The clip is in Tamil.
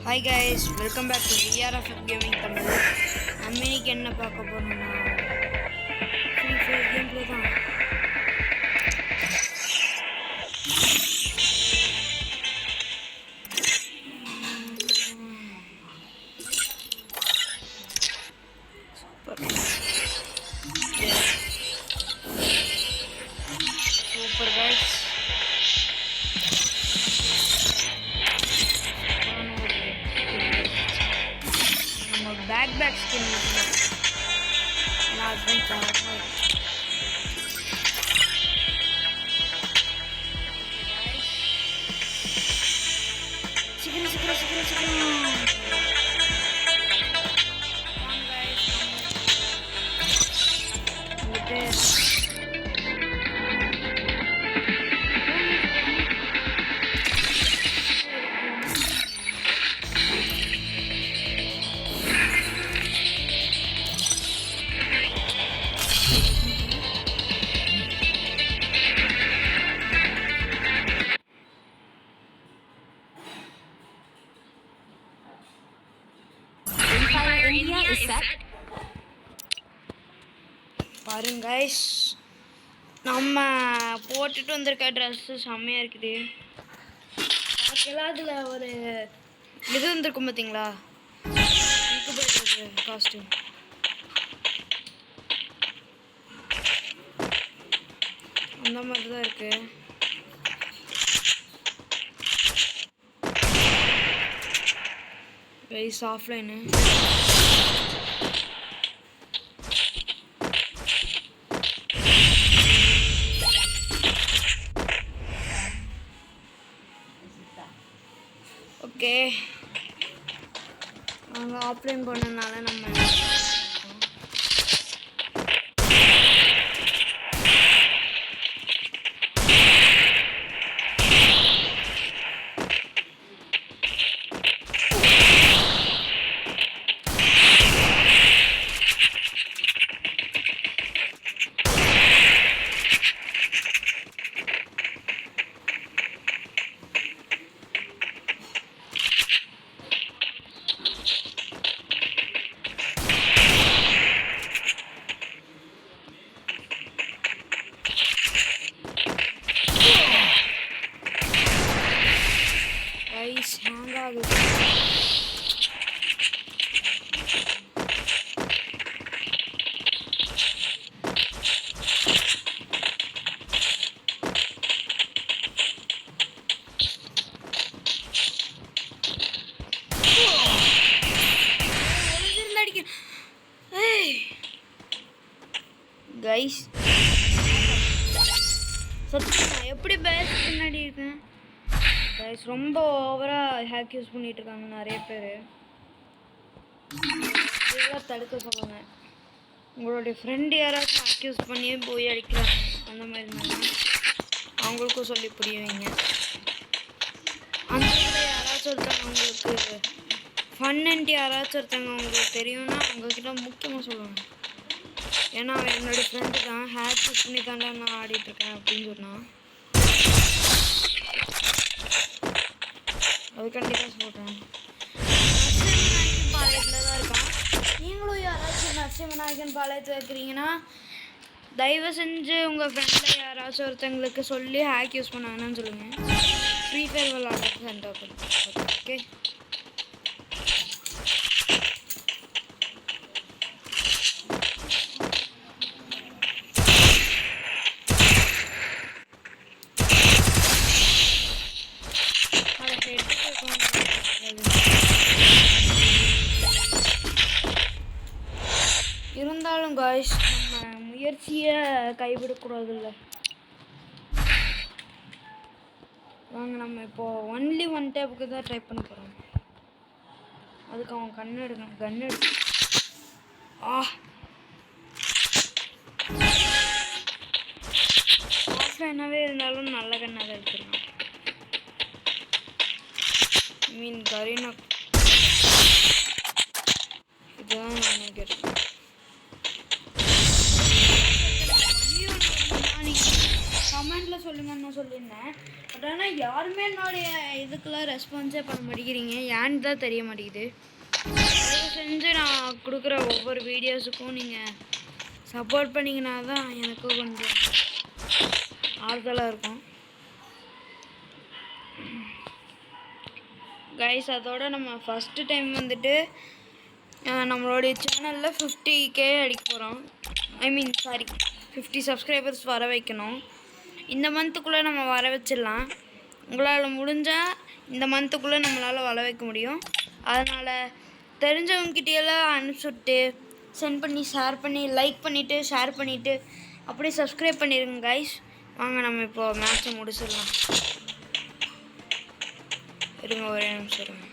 Hi guys, welcome back to VRF Gaming Tamil. நம்ம இன்னைக்கு என்ன பார்க்க போறோம்னா ஃப்ரீ ஃபயர் கேம் ப்ளே தான். Super guys. Back skin நான் அதுதான் காரணம். சீக்கிரம் பாருங்க guys, நம்ம போட்டுட்டு வந்திருக்க ட்ரெஸ்ஸு செம்மையாக இருக்குது. பார்க்கலாம் அதில் ஒரு இது வந்திருக்கும் பார்த்தீங்களா, காஸ்ட்யூம். அந்த மாதிரி தான் இருக்கு. Guys offline okay. நாங்கள் ஆஃப்லைன் பண்ணனால நம்ம ஹேங் ஆகுது. கைஸ் சத்தியமா எப்படி பேஸ் பின்னாடி இருக்கேன் கைஸ், ரொம்ப ஓவராக ஹேக் யூஸ் பண்ணிட்டு இருக்காங்க நிறைய பேர். இதெல்லாம் தடுக்க சொல்லுங்க. உங்களுடைய ஃப்ரெண்டு யாராச்சும் ஹேக் யூஸ் பண்ணி போய் அடிக்கிறாங்க அந்த மாதிரி இருந்தாங்க, அவங்களுக்கும் சொல்லி புரிய வைங்க. அந்த இதில் யாராச்சும் ஒருத்தாங்க உங்களுக்கு ஃபன்னுன்ட்டு யாராச்சும் ஒருத்தாங்க உங்களுக்கு தெரியும்னா அவங்கக்கிட்ட முக்கியமாக சொல்லுவாங்க. ஏன்னா அவன் என்னோடய ஃப்ரெண்டு தான், ஹேக் யூஸ் பண்ணி தாண்டா நான் ஆடிட்டுருக்கேன் அப்படின்னு சொன்னான். அது கண்டிப்பாக சொல்கிறேன். நரசிம்மநாயக்கன் பாளையத்தில் தான் இருக்கான். நீங்களும் யாராச்சும் நரசிம்மநாயக்கன் பாளையத்தில் இருக்கிறீங்கன்னா தயவு செஞ்சு உங்கள் ஃப்ரெண்டில் யாராச்சும் ஒருத்தங்களுக்கு சொல்லி ஹேக் யூஸ் பண்ணாங்கன்னு சொல்லுங்கள். ஃப்ரீ ஃபயர் விளாட சென்டர் பண்ணுங்க. ஓகே, இருந்தாலும் காய்ஸ் நம்ம முயற்சியை கைவிடக்கூடாதுல்ல. வாங்க நம்ம இப்போது ஒன்லி ஒன் டேப்புக்கு தான் ட்ரை பண்ண போகிறோம். அதுக்கு அவன் கண் எடுக்கணும், கன் எடுக்க. ஆஃப்லைனாகவே இருந்தாலும் நல்ல கண்ணாக தான் எடுத்துருக்கான். மீன் கரீனா இதுதான் நான் நினைக்கிறேன். செம்ம கமெண்ட்டில் சொல்லுங்கன்னு நான் சொல்லியிருந்தேன். பட் ஆனால் யாருமே என்னுடைய இதுக்கெல்லாம் ரெஸ்பான்ஸே பண்ண மாட்டேங்கிறீங்க, ஏன்னு தான் தெரிய மாட்டேங்குது. தயவு செஞ்சு நான் கொடுக்குற ஒவ்வொரு வீடியோஸுக்கும் நீங்கள் சப்போர்ட் பண்ணிங்கன்னா தான் எனக்கு கொஞ்சம் ஆறுதலாக இருக்கும். கைஸ், அதோட நம்ம ஃபஸ்ட்டு டைம் வந்துட்டு நம்மளுடைய சேனலில் 50K அடிக்க போகிறோம். ஐ மீன் 50 சப்ஸ்கிரைபர்ஸ் வர வைக்கணும். இந்த மந்த்துக்குள்ளே நம்ம வர வச்சிடலாம். உங்களால் முடிஞ்சால் இந்த மந்த்துக்குள்ளே நம்மளால் வர வைக்க முடியும். அதனால் தெரிஞ்சவங்ககிட்டயெல்லாம் அனுப்பிச்சுட்டு சென்ட் பண்ணி ஷேர் பண்ணி லைக் பண்ணிவிட்டு ஷேர் பண்ணிவிட்டு அப்படியே சப்ஸ்கிரைப் பண்ணிடுங்க கைஸ். வாங்க நம்ம இப்போ மேட்ச்சை முடிச்சிடலாம். இருங்க, ஒரே நிமிஷம் இருங்க.